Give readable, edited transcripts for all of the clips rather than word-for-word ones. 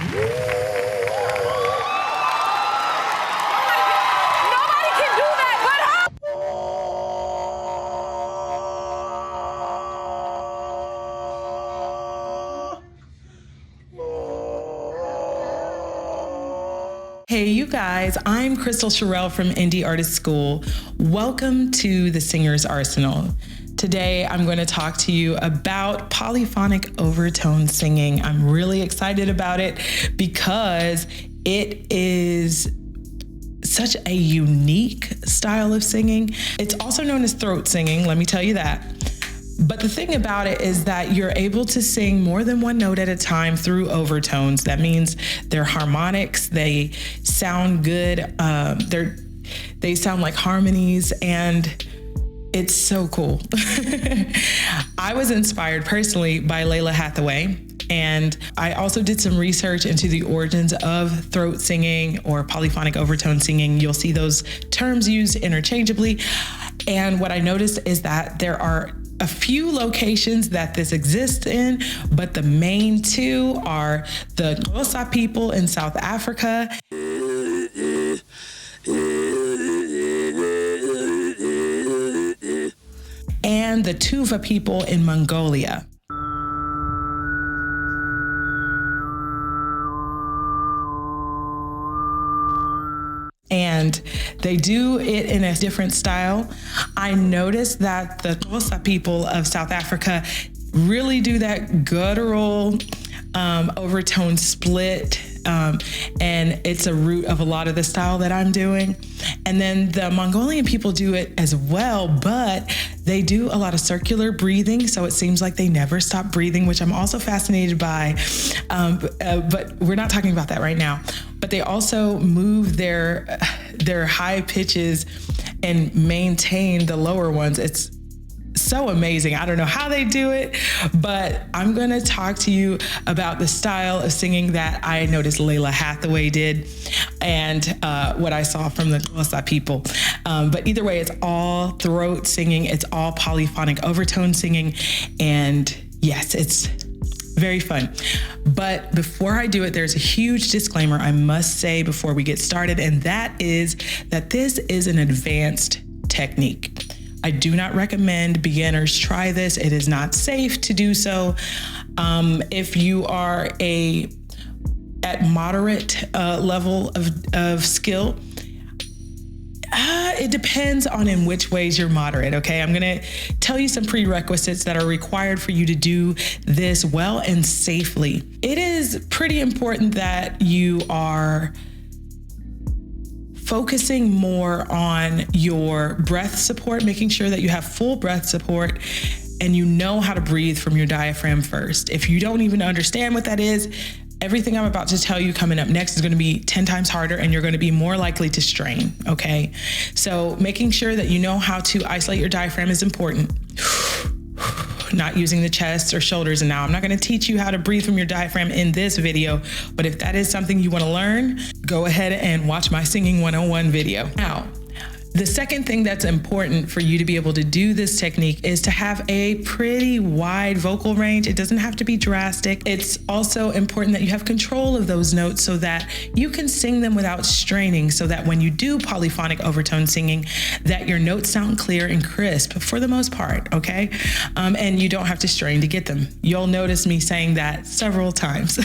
Nobody can do that but her. Hey, you guys, I'm Kristal Cherelle from Indie Artist School. Welcome to the Singer's Arsenal. Today, I'm going to talk to you about polyphonic overtone singing. I'm really excited about it because it is such a unique style of singing. It's also known as throat singing, let me tell you that. But the thing about it is that you're able to sing more than one note at a time through overtones. That means they're harmonics, they sound good, they sound like harmonies, and it's so cool. I was inspired personally by Lalah Hathaway, and I also did some research into the origins of throat singing or polyphonic overtone singing. You'll see those terms used interchangeably. And what I noticed is that there are a few locations that this exists in, but the main two are the Xhosa people in South Africa and the Tuvan people in Mongolia. And they do it in a different style. I noticed that the Xhosa people of South Africa really do that guttural overtone split, and it's a root of a lot of the style that I'm doing. And then the Mongolian people do it as well, but they do a lot of circular breathing, so it seems like they never stop breathing, which I'm also fascinated by, but we're not talking about that right now. But they also move their high pitches and maintain the lower ones. It's so amazing. I don't know how they do it, but I'm going to talk to you about the style of singing that I noticed Lalah Hathaway did and what I saw from the Xhosa people. But either way, it's all throat singing. It's all polyphonic overtone singing. And yes, it's very fun. But before I do it, there's a huge disclaimer I must say before we get started, and that is that this is an advanced technique. I do not recommend beginners try this. It is not safe to do so. If you are at moderate level of skill, it depends on in which ways you're moderate, okay? I'm gonna tell you some prerequisites that are required for you to do this well and safely. It is pretty important that you are focusing more on your breath support, making sure that you have full breath support and you know how to breathe from your diaphragm first. If you don't even understand what that is, everything I'm about to tell you coming up next is going to be 10 times harder and you're going to be more likely to strain, okay? So making sure that you know how to isolate your diaphragm is important. Not using the chest or shoulders. And now I'm not going to teach you how to breathe from your diaphragm in this video, but if that is something you want to learn, go ahead and watch my Singing 101 video. Now, the second thing that's important for you to be able to do this technique is to have a pretty wide vocal range. It doesn't have to be drastic. It's also important that you have control of those notes so that you can sing them without straining, so that when you do polyphonic overtone singing, that your notes sound clear and crisp for the most part, okay? And you don't have to strain to get them. You'll notice me saying that several times.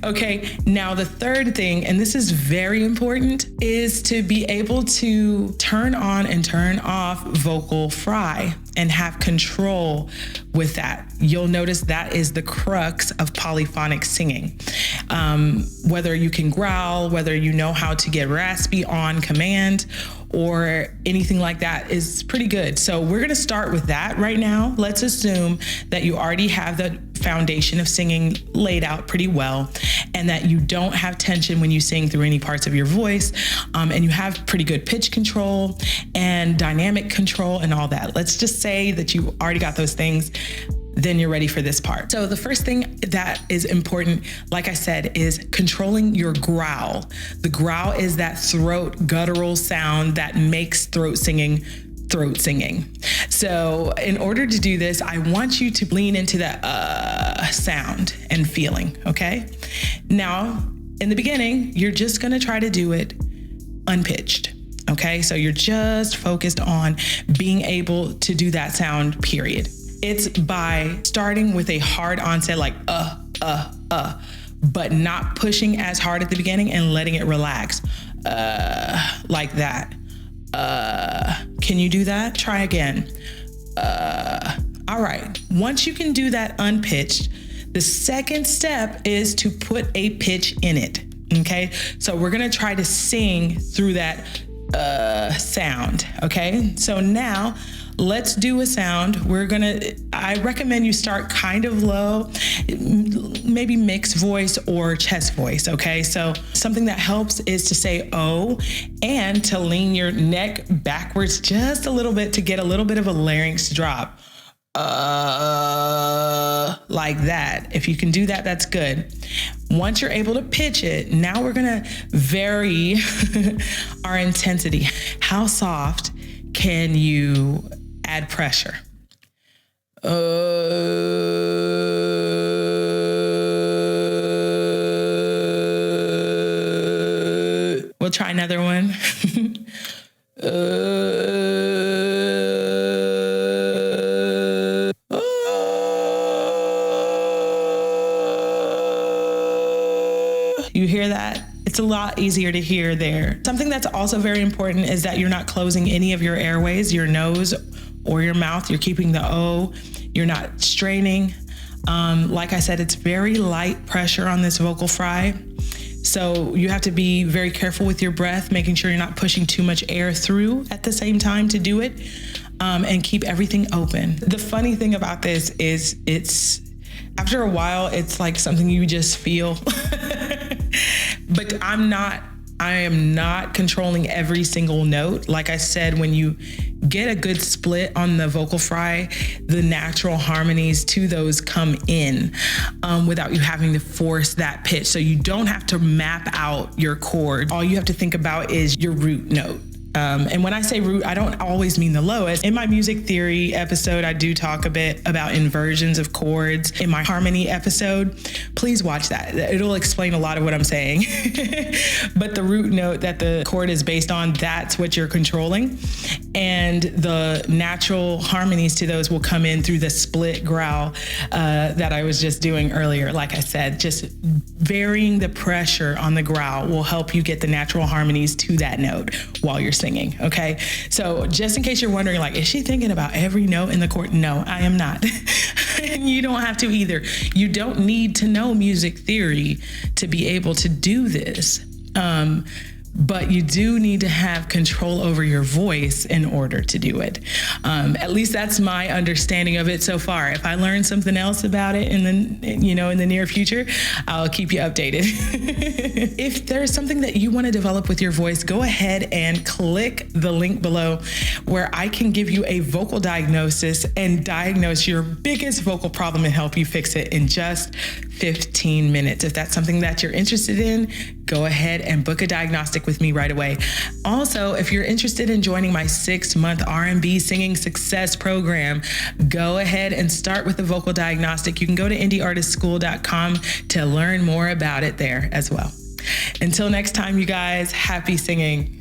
Okay, now the third thing, and this is very important, is to be able to turn on and turn off vocal fry and have control with that. You'll notice that is the crux of polyphonic singing. Whether you can growl, whether you know how to get raspy on command, or anything like that is pretty good. So we're gonna start with that right now. Let's assume that you already have the foundation of singing laid out pretty well, and that you don't have tension when you sing through any parts of your voice, and you have pretty good pitch control and dynamic control and all that. Let's just say that you already got those things. Then you're ready for this part. So the first thing that is important, like I said, is controlling your growl. The growl is that throat guttural sound that makes throat singing. So in order to do this, I want you to lean into that sound and feeling, okay? Now, in the beginning, you're just gonna try to do it unpitched, okay? So you're just focused on being able to do that sound, period. It's by starting with a hard onset like but not pushing as hard at the beginning and letting it relax, like that. Can you do that? Try again. All right, once you can do that unpitched, the second step is to put a pitch in it, okay? So we're gonna try to sing through that sound, okay? So now let's do a sound. I recommend you start kind of low, maybe mixed voice or chest voice, okay? So something that helps is to say oh, and to lean your neck backwards just a little bit to get a little bit of a larynx drop. Like that. If you can do that, that's good. Once you're able to pitch it, now we're gonna vary our intensity. How soft can you add pressure? We'll try another one. You hear that? It's a lot easier to hear there. Something that's also very important is that you're not closing any of your airways, your nose or your mouth. You're keeping the O. You're not straining. Like I said, it's very light pressure on this vocal fry. So you have to be very careful with your breath, making sure you're not pushing too much air through at the same time to do it, and keep everything open. The funny thing about this is after a while, it's like something you just feel. But I am not controlling every single note. Like I said, when you get a good split on the vocal fry, the natural harmonies to those come in without you having to force that pitch. So you don't have to map out your chord. All you have to think about is your root note. And when I say root, I don't always mean the lowest. In my music theory episode, I do talk a bit about inversions of chords. In my harmony episode, please watch that. It'll explain a lot of what I'm saying. But the root note that the chord is based on, that's what you're controlling. And the natural harmonies to those will come in through the split growl that I was just doing earlier. Like I said, just varying the pressure on the growl will help you get the natural harmonies to that note while you're singing, okay? So just in case you're wondering, like, is she thinking about every note in the chord? No, I am not. And you don't have to either. You don't need to know music theory to be able to do this. But you do need to have control over your voice in order to do it. At least that's my understanding of it so far. If I learn something else about it in the near future, I'll keep you updated. If there's something that you want to develop with your voice, go ahead and click the link below where I can give you a vocal diagnosis and diagnose your biggest vocal problem and help you fix it in just 15 minutes. If that's something that you're interested in, go ahead and book a diagnostic with me right away. Also, if you're interested in joining my 6-month R&B singing success program, go ahead and start with the vocal diagnostic. You can go to indieartistschool.com to learn more about it there as well. Until next time, you guys, happy singing.